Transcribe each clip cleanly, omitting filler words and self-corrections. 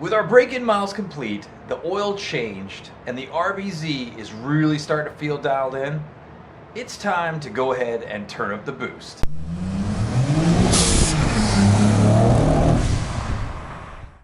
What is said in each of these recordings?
With our break-in miles complete, the oil changed, and the RBZ is really starting to feel dialed in, it's time to go ahead and turn up the boost.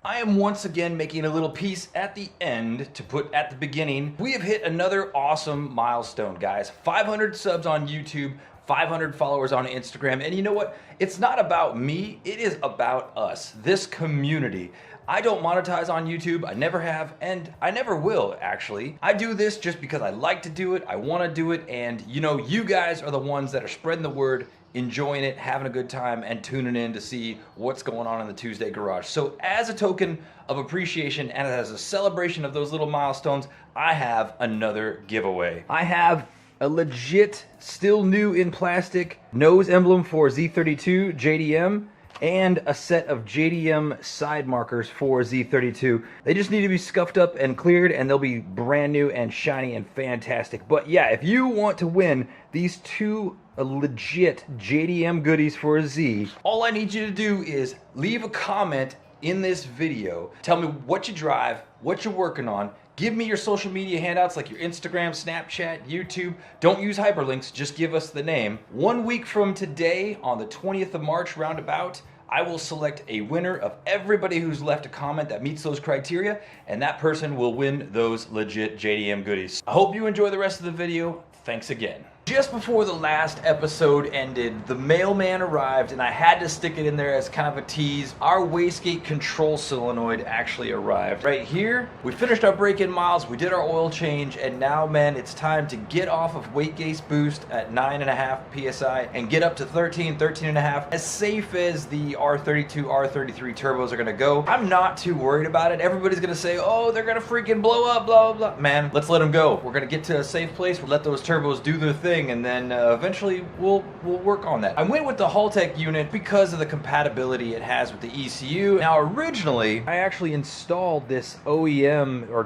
I am once again making a little piece at the end to put at the beginning. We have hit another awesome milestone, guys. 500 subs on YouTube, 500 followers on Instagram, and you know what? It's not about me, it is about us, this community. I don't monetize on YouTube, I never have, and I never will, actually. I do this just because I like to do it, I want to do it, and you know, you guys are the ones that are spreading the word, enjoying it, having a good time, and tuning in to see what's going on in the TueZday garage. So as a token of appreciation and as a celebration of those little milestones, I have another giveaway. I have a legit, still new in plastic nose emblem for Z32 JDM and a set of JDM side markers for Z32. They just need to be scuffed up and cleared, and they'll be brand new and shiny and fantastic. But yeah, if you want to win these two legit JDM goodies for a Z, all I need you to do is leave a comment in this video. Tell me what you drive, what you're working on. Give me your social media handouts like your Instagram, Snapchat, YouTube. Don't use hyperlinks, just give us the name. 1 week from today, on the 20th of March roundabout, I will select a winner of everybody who's left a comment that meets those criteria, and that person will win those legit JDM goodies. I hope you enjoy the rest of the video. Thanks again. Just before the last episode ended, the mailman arrived, and I had to stick it in there as kind of a tease. Our wastegate control solenoid actually arrived. Right here, we finished our break-in miles, we did our oil change, and now, man, it's time to get off of wastegate boost at 9.5 PSI and get up to 13.5, as safe as the R32, R33 turbos are gonna go. I'm not too worried about it. Everybody's gonna say, oh, they're gonna freaking blow up, blah, blah, blah. Man, let's let them go. We're gonna get to a safe place, we'll let those turbos do their thing, and then eventually we'll work on that. I went with the Haltech unit because of the compatibility it has with the ECU. Now originally, I actually installed this OEM or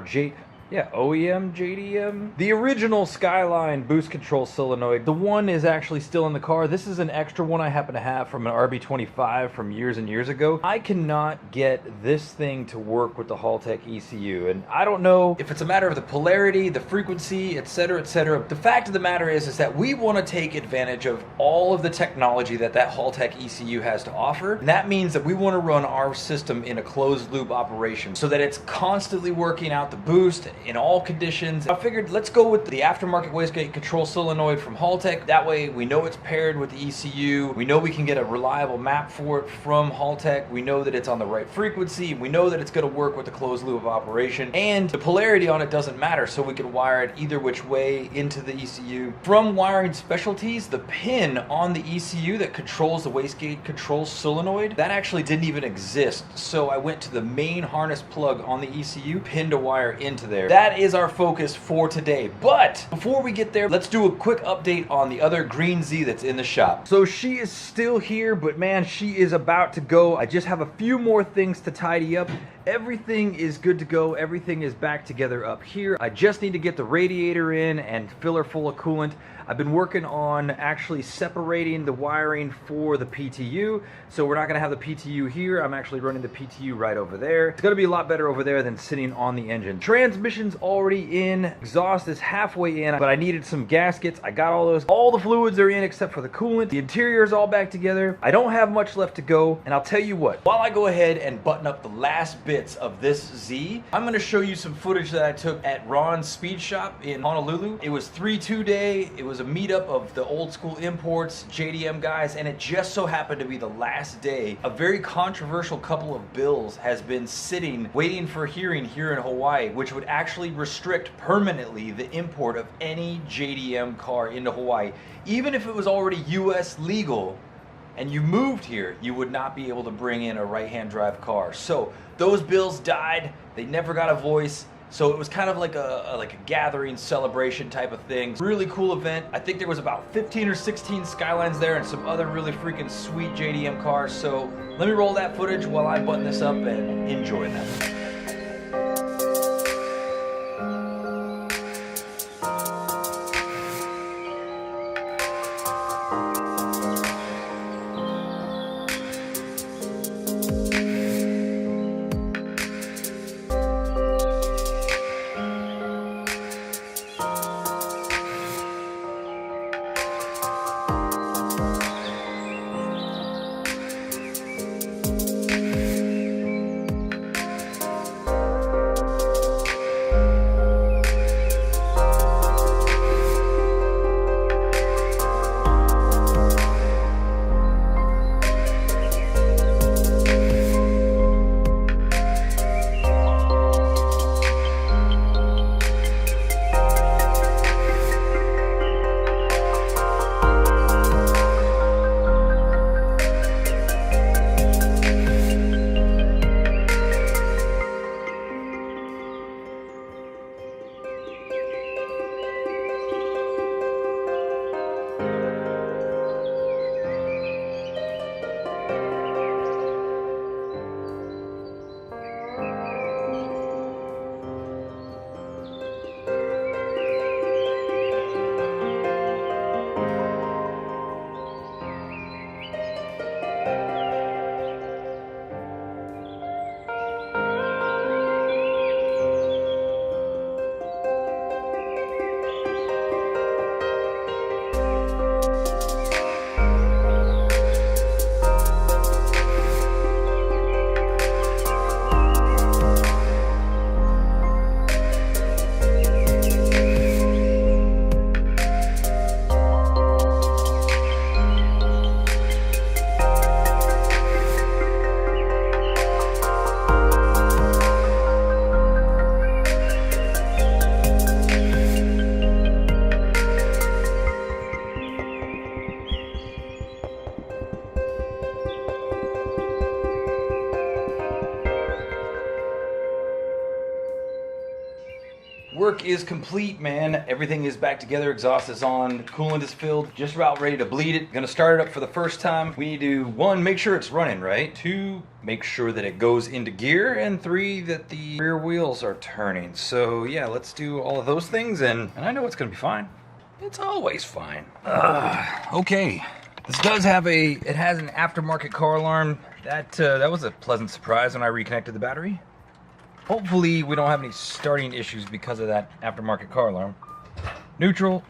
OEM JDM. The original Skyline boost control solenoid. The one is actually still in the car. This is an extra one I happen to have from an RB25 from years and years ago. I cannot get this thing to work with the Haltech ECU, and I don't know if it's a matter of the polarity, the frequency, etc., etc. The fact of the matter is that we want to take advantage of all of the technology that Haltech ECU has to offer, and that means that we want to run our system in a closed loop operation so that it's constantly working out the boost in all conditions. I figured let's go with the aftermarket wastegate control solenoid from Haltech. That way we know it's paired with the ECU. We know we can get a reliable map for it from Haltech. We know that it's on the right frequency. We know that it's going to work with the closed loop of operation. And the polarity on it doesn't matter, so we can wire it either which way into the ECU. From Wiring Specialties, the pin on the ECU that controls the wastegate control solenoid, that actually didn't even exist. So I went to the main harness plug on the ECU, pin to wire into there. That is our focus for today. But before we get there, let's do a quick update on the other green Z that's in the shop. So she is still here, but man, she is about to go. I just have a few more things to tidy up. Everything is good to go. Everything is back together up here. I just need to get the radiator in and fill her full of coolant. I've been working on actually separating the wiring for the PTU, so we're not going to have the PTU here. I'm actually running the PTU right over there. It's going to be a lot better over there than sitting on the engine. Transmission's already in, exhaust is halfway in, but I needed some gaskets. I got all those. All the fluids are in except for the coolant. The interior is all back together. I don't have much left to go, and I'll tell you what, while I go ahead and button up the last bits of this Z, I'm going to show you some footage that I took at Ron's Speed Shop in Honolulu. It was Tuesday. It was a meetup of the old school imports, JDM guys, and it just so happened to be the last day. A very controversial couple of bills has been sitting, waiting for hearing here in Hawaii, which would actually restrict permanently the import of any JDM car into Hawaii. Even if it was already US legal and you moved here, you would not be able to bring in a right-hand drive car. So those bills died, they never got a voice. So it was kind of like a gathering celebration type of thing. Really cool event. I think there was about 15 or 16 Skylines there and some other really freaking sweet JDM cars. So let me roll that footage while I button this up and enjoy that. Work is complete, man. Everything is back together. Exhaust is on, coolant is filled, just about ready to bleed it. Gonna start it up for the first time. We need to, 1, make sure it's running right. 2, make sure that it goes into gear. And 3, that the rear wheels are turning. So yeah, let's do all of those things, and I know it's gonna be fine. It's always fine. Okay. This does have it has an aftermarket car alarm. That was a pleasant surprise when I reconnected the battery. Hopefully we don't have any starting issues because of that aftermarket car alarm. Neutral.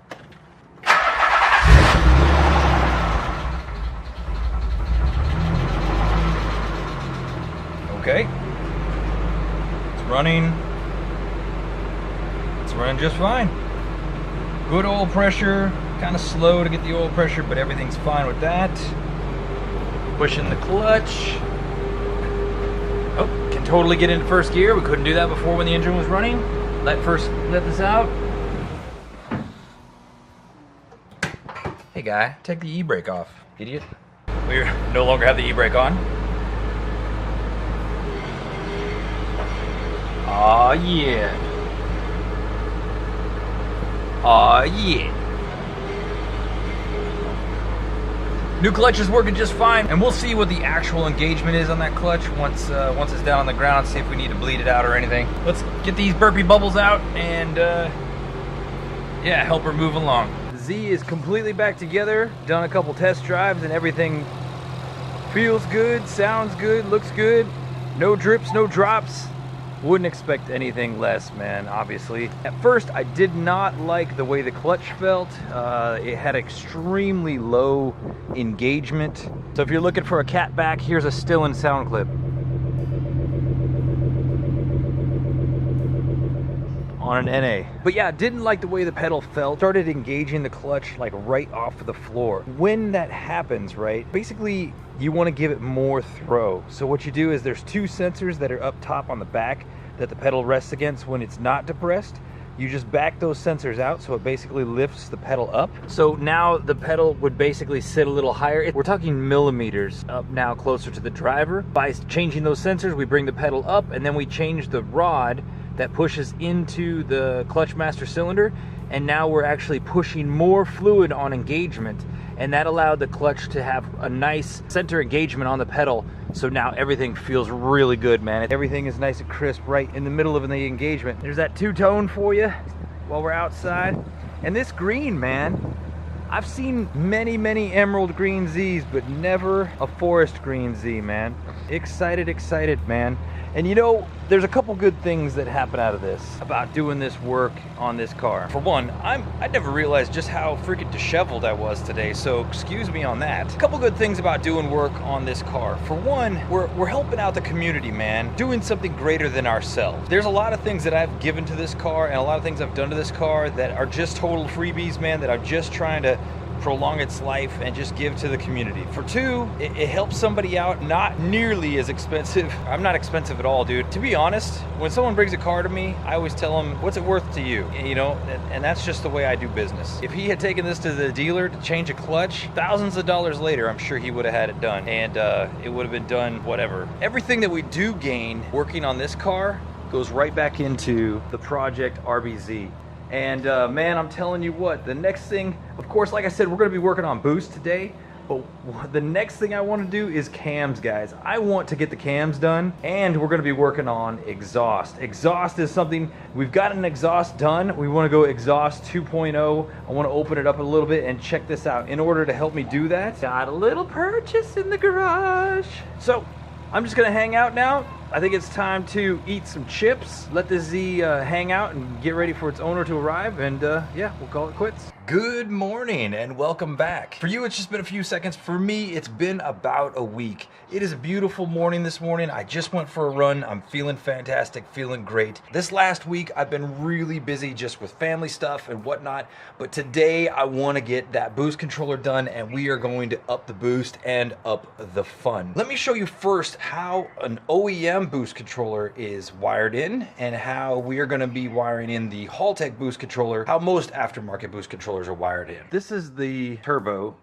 Okay. It's running. It's running just fine. Good oil pressure. Kind of slow to get the oil pressure, but everything's fine with that. Pushing the clutch. Oh, can totally get into first gear. We couldn't do that before when the engine was running. Let this out. Hey guy, take the e-brake off, idiot. We no longer have the e-brake on. Aw yeah. Aw yeah. New clutch is working just fine, and we'll see what the actual engagement is on that clutch once it's down on the ground, see if we need to bleed it out or anything. Let's get these burpee bubbles out and yeah, help her move along. The Z is completely back together, done a couple test drives, and everything feels good, sounds good, looks good. No drips, no drops. Wouldn't expect anything less, man, obviously. At first, I did not like the way the clutch felt. It had extremely low engagement. So if you're looking for a cat back, here's a still in sound clip. On an NA. But yeah, didn't like the way the pedal felt. Started engaging the clutch like right off of the floor. When that happens, right, basically you want to give it more throw. So what you do is there's 2 sensors that are up top on the back that the pedal rests against when it's not depressed. You just back those sensors out so it basically lifts the pedal up. So now the pedal would basically sit a little higher. We're talking millimeters up now, closer to the driver. By changing those sensors, we bring the pedal up, and then we change the rod that pushes into the clutch master cylinder, and now we're actually pushing more fluid on engagement, and that allowed the clutch to have a nice center engagement on the pedal. So now everything feels really good, man. Everything is nice and crisp right in the middle of the engagement. There's that two-tone for you while we're outside. And this green, man, I've seen many emerald green Zs, but never a forest green Z, man. Excited, man. And you know, there's a couple good things that happen out of this about doing this work on this car. For one, I never realized just how freaking disheveled I was today, so excuse me on that. A couple good things about doing work on this car. For one, we're helping out the community, man, doing something greater than ourselves. There's a lot of things that I've given to this car and a lot of things I've done to this car that are just total freebies, man, that I'm just trying to prolong its life and just give to the community. For 2, it helps somebody out, not nearly as expensive. I'm not expensive at all, dude. To be honest, when someone brings a car to me, I always tell them, what's it worth to you? You know, and that's just the way I do business. If he had taken this to the dealer to change a clutch, thousands of dollars later, I'm sure he would have had it done, and it would have been done whatever. Everything that we do gain working on this car goes right back into the project RBZ. And man, I'm telling you what, the next thing, of course, like I said, we're gonna be working on boost today, but the next thing I wanna do is cams, guys. I want to get the cams done, and we're gonna be working on exhaust. Exhaust is something, we've got an exhaust done. We wanna go exhaust 2.0. I wanna open it up a little bit and check this out. In order to help me do that, got a little purchase in the garage. So, I'm just gonna hang out now. I think it's time to eat some chips, let the Z hang out and get ready for its owner to arrive, and yeah, we'll call it quits. Good morning and welcome back. For you, it's just been a few seconds. For me, it's been about a week. It is a beautiful morning this morning. I just went for a run. I'm feeling fantastic, feeling great. This last week, I've been really busy just with family stuff and whatnot, but today I want to get that boost controller done, and we are going to up the boost and up the fun. Let me show you first how an OEM boost controller is wired in and how we are going to be wiring in the Haltech boost controller, how most aftermarket boost controllers are wired in. This is the turbo.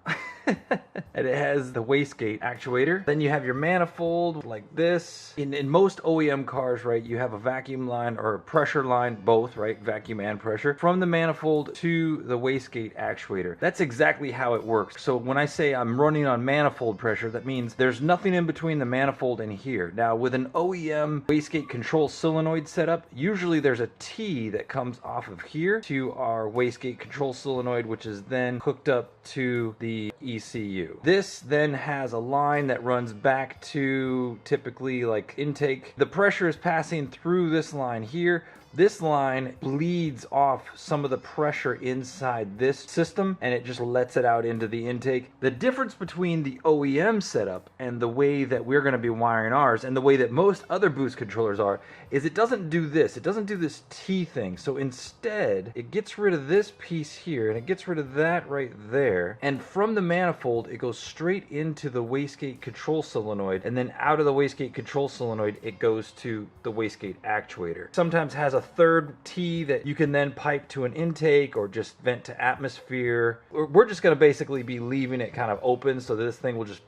And it has the wastegate actuator. Then you have your manifold like this. In most OEM cars, right, you have a vacuum line or a pressure line, both, right, vacuum and pressure, from the manifold to the wastegate actuator. That's exactly how it works. So when I say I'm running on manifold pressure, that means there's nothing in between the manifold and here. Now with an OEM wastegate control solenoid setup, usually there's a T that comes off of here to our wastegate control solenoid, which is then hooked up to the ECU. This then has a line that runs back to typically like intake. The pressure is passing through this line here. This line bleeds off some of the pressure inside this system and it just lets it out into the intake. The difference between the OEM setup and the way that we're going to be wiring ours and the way that most other boost controllers are is it doesn't do this. It doesn't do this T thing. So instead, it gets rid of this piece here and it gets rid of that right there. And from the manifold, it goes straight into the wastegate control solenoid, and then out of the wastegate control solenoid, it goes to the wastegate actuator. Sometimes has a third T that you can then pipe to an intake or just vent to atmosphere. We're just going to basically be leaving it kind of open so this thing will just...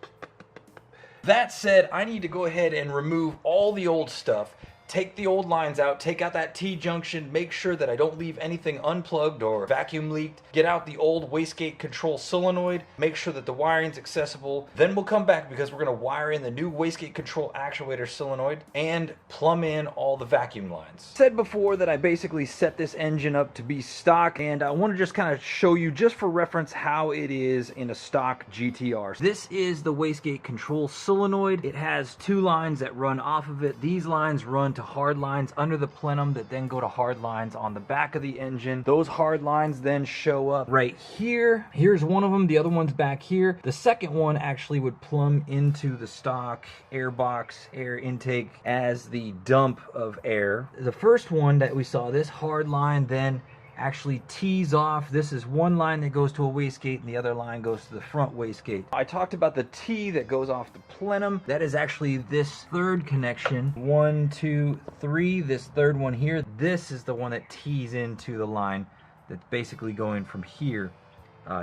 That said, I need to go ahead and remove all the old stuff. Take the old lines out, take out that T-junction, make sure that I don't leave anything unplugged or vacuum leaked, get out the old wastegate control solenoid, make sure that the wiring's accessible. Then we'll come back because we're going to wire in the new wastegate control actuator solenoid and plumb in all the vacuum lines. Said before that I basically set this engine up to be stock, and I want to just kind of show you just for reference how it is in a stock GTR. This is the wastegate control solenoid. It has two lines that run off of it. These lines run to hard lines under the plenum that then go to hard lines on the back of the engine. Those hard lines then show up right here. Here's one of them, the other one's back here. The second one actually would plumb into the stock air box, air intake as the dump of air. The first one that we saw, this hard line then actually tees off. This is one line that goes to a wastegate and the other line goes to the front wastegate. I talked about the T that goes off the plenum. That is actually this third connection. 1, 2, 3. This third one here. This is the one that tees into the line that's basically going from here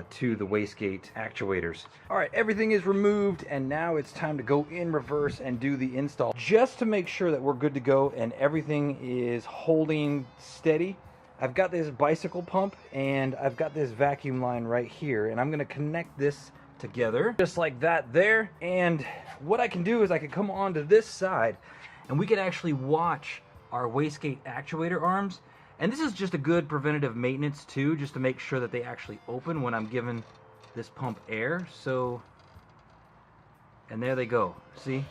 to the wastegate actuators. Alright, everything is removed and now it's time to go in reverse and do the install just to make sure that we're good to go and everything is holding steady. I've got this bicycle pump and I've got this vacuum line right here, and I'm going to connect this together just like that there. And what I can do is I can come onto this side and we can actually watch our wastegate actuator arms. And this is just a good preventative maintenance too, just to make sure that they actually open when I'm giving this pump air. So, and there they go. See?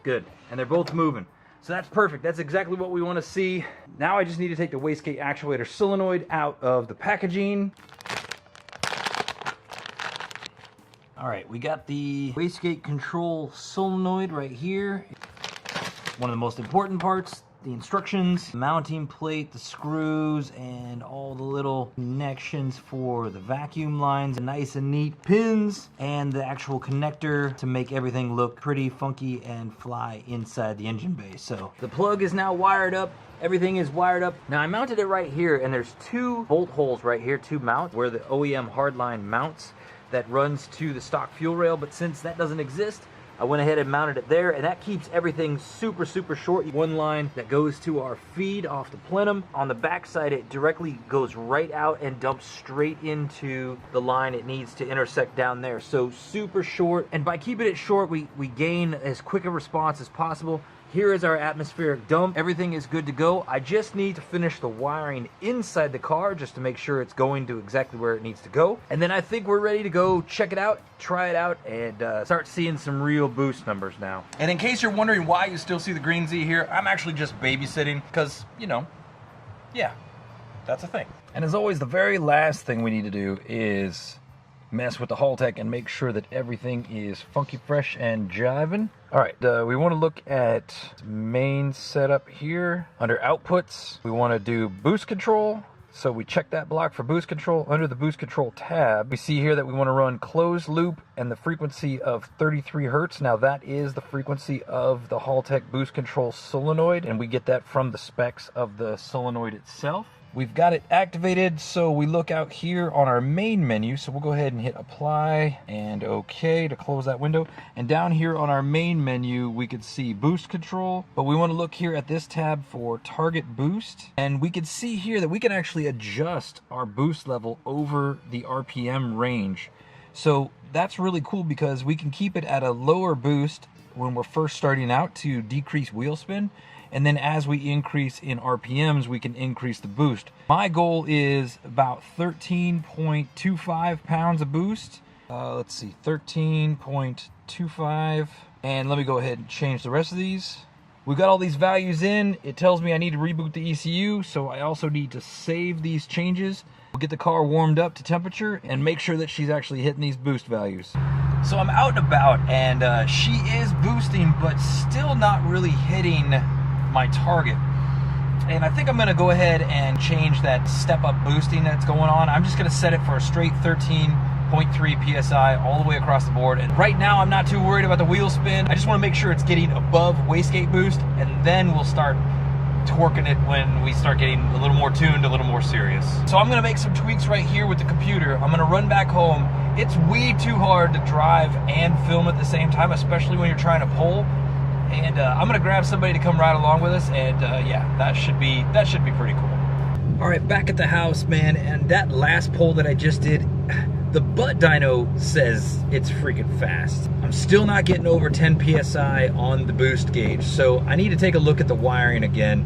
Good. And they're both moving. So that's perfect. That's exactly what we want to see. Now I just need to take the wastegate actuator solenoid out of the packaging. All right, we got the wastegate control solenoid right here. One of the most important parts, the instructions, mounting plate, the screws, and all the little connections for the vacuum lines, nice and neat pins, and the actual connector to make everything look pretty funky and fly inside the engine bay. So the plug is now wired up. Everything is wired up. Now I mounted it right here, and there's two bolt holes right here to mount where the OEM hardline mounts that runs to the stock fuel rail, but since that doesn't exist, I went ahead and mounted it there, and that keeps everything super short. One line that goes to our feed off the plenum. On the back side, it directly goes right out and dumps straight into the line it needs to intersect down there. So super short, and by keeping it short, we gain as quick a response as possible. Here is our atmospheric dump. Everything is good to go. I just need to finish the wiring inside the car just to make sure it's going to exactly where it needs to go. And then I think we're ready to go check it out, try it out, and start seeing some real boost numbers now. And in case you're wondering why you still see the green Z here, I'm actually just babysitting because, you know, yeah, that's a thing. And as always, the very last thing we need to do is mess with the Haltech and make sure that everything is funky fresh and jiving. All right, we want to look at main setup here. Under outputs, we want to do boost control. So we check that block for boost control. Under the boost control tab, we see here that we want to run closed loop and the frequency of 33 Hertz. Now that is the frequency of the Haltech boost control solenoid, and we get that from the specs of the solenoid itself. We've got it activated, so we look out here on our main menu. So we'll go ahead and hit apply and OK to close that window. And down here on our main menu, we could see boost control, but we want to look here at this tab for target boost. And we can see here that we can actually adjust our boost level over the RPM range. So that's really cool because we can keep it at a lower boost when we're first starting out to decrease wheel spin. And then as we increase in RPMs, we can increase the boost. My goal is about 13.25 pounds of boost. Let's see, 13.25. And let me go ahead and change the rest of these. We've got all these values in. It tells me I need to reboot the ECU, so I also need to save these changes. We'll get the car warmed up to temperature and make sure that she's actually hitting these boost values. So I'm out and about, and she is boosting, but still not really hitting my target. And I think I'm gonna go ahead and change that step-up boosting that's going on. I'm just gonna set it for a straight 13.3 PSI all the way across the board. And right now I'm not too worried about the wheel spin. I just wanna make sure it's getting above wastegate boost, and then we'll start torquing it when we start getting a little more tuned, a little more serious. So I'm gonna make some tweaks right here with the computer. I'm gonna run back home. It's way too hard to drive and film at the same time, especially when you're trying to pull. And I'm gonna grab somebody to come ride along with us, and yeah, that should be pretty cool. All right, back at the house, man, and that last pull that I just did, the butt dyno says it's freaking fast. I'm still not getting over 10 PSI on the boost gauge, so I need to take a look at the wiring again.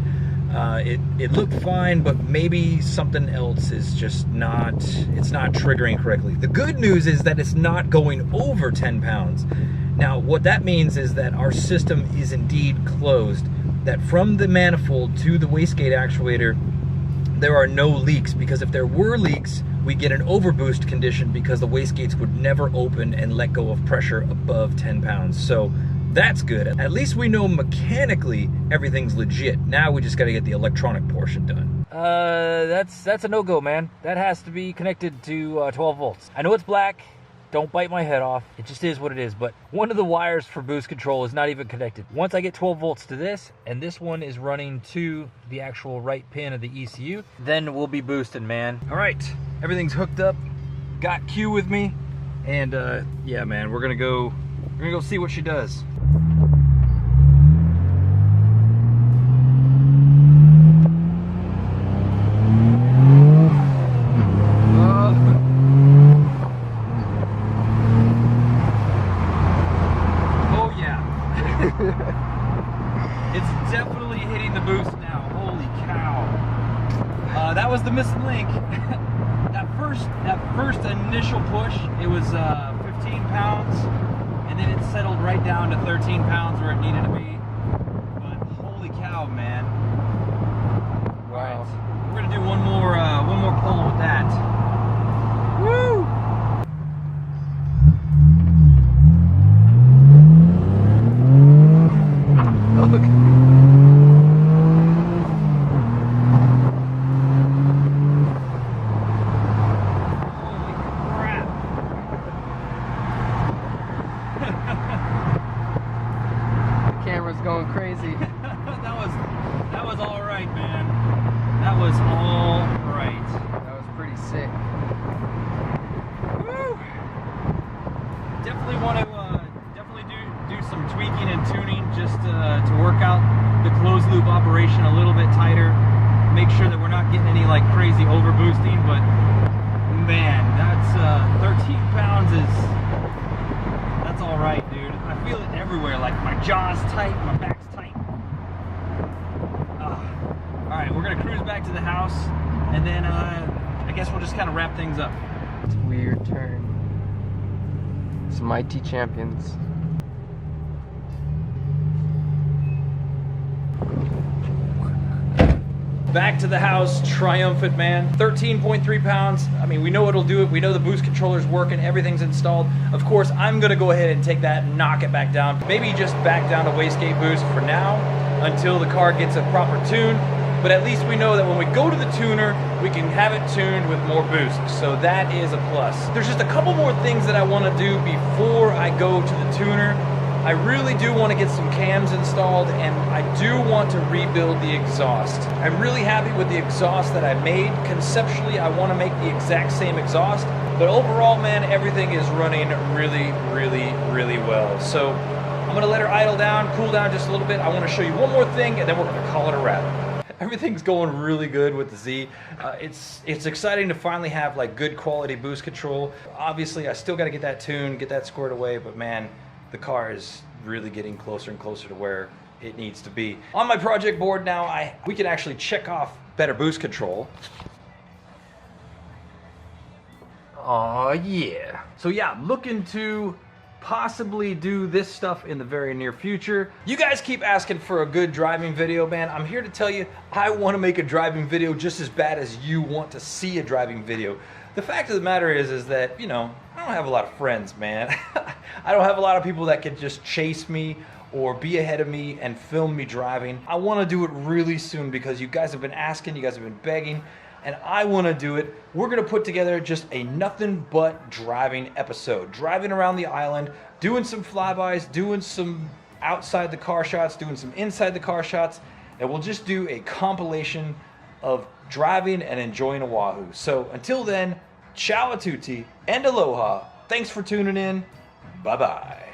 It looked fine, but maybe something else is just not, it's not triggering correctly. The good news is that it's not going over 10 pounds. Now, what that means is that our system is indeed closed, that from the manifold to the wastegate actuator, there are no leaks, because if there were leaks, we get an overboost condition because the wastegates would never open and let go of pressure above 10 pounds. So that's good. At least we know mechanically everything's legit. Now we just got to get the electronic portion done. That's a no-go, man. That has to be connected to 12 volts. I know it's black. Don't bite my head off. It just is what it is. But one of the wires for boost control is not even connected. Once I get 12 volts to this, and this one is running to the actual right pin of the ECU, then we'll be boosting, man. All right, everything's hooked up. Got Q with me, and yeah, man, we're gonna go see what she does. It's definitely hitting the boost now. Holy cow. That was the missing link. that first initial push, it was 15 pounds, and then it settled right down to 13 pounds where it needed to be. But holy cow, man. Wow. All right, we're gonna do one more pull with that. Woo! Look. Holy crap. The camera's going crazy. that was all right, man. That was all right. That was pretty sick. Woo! Definitely want to do some tweaking and tuning just to work out the closed loop operation a little bit tighter, make sure that we're not getting any like crazy over boosting. But man, that's 13 pounds that's all right, dude. I feel it everywhere, like my jaw's tight, my back's tight. All right, we're gonna cruise back to the house, and then I guess we'll just kind of wrap things up. It's a weird turn. Some IT champions. Back to the house, triumphant, man. 13.3 pounds. I mean, we know it'll do it. We know the boost controller's working. Everything's installed. Of course, I'm gonna go ahead and take that and knock it back down. Maybe just back down to wastegate boost for now until the car gets a proper tune. But at least we know that when we go to the tuner, we can have it tuned with more boost. So that is a plus. There's just a couple more things that I wanna do before I go to the tuner. I really do want to get some cams installed, and I do want to rebuild the exhaust. I'm really happy with the exhaust that I made. Conceptually, I want to make the exact same exhaust, but overall, man, everything is running really, really, really well. So I'm gonna let her idle down, cool down just a little bit. I want to show you one more thing, and then we're gonna call it a wrap. Everything's going really good with the Z. It's exciting to finally have like good quality boost control. Obviously, I still got to get that tuned, get that squared away, but man, the car is really getting closer and closer to where it needs to be. On my project board now, we can actually check off better boost control. Oh yeah. So yeah, looking to possibly do this stuff in the very near future. You guys keep asking for a good driving video, man. I'm here to tell you, I want to make a driving video just as bad as you want to see a driving video. The fact of the matter is that, you know, I don't have a lot of friends, man. I don't have a lot of people that can just chase me or be ahead of me and film me driving. I want to do it really soon because you guys have been asking, you guys have been begging, and I want to do it. We're going to put together just a nothing but driving episode. Driving around the island, doing some flybys, doing some outside the car shots, doing some inside the car shots, and we'll just do a compilation of driving and enjoying Oahu. So until then, ciao a tutti and aloha. Thanks for tuning in. Bye-bye.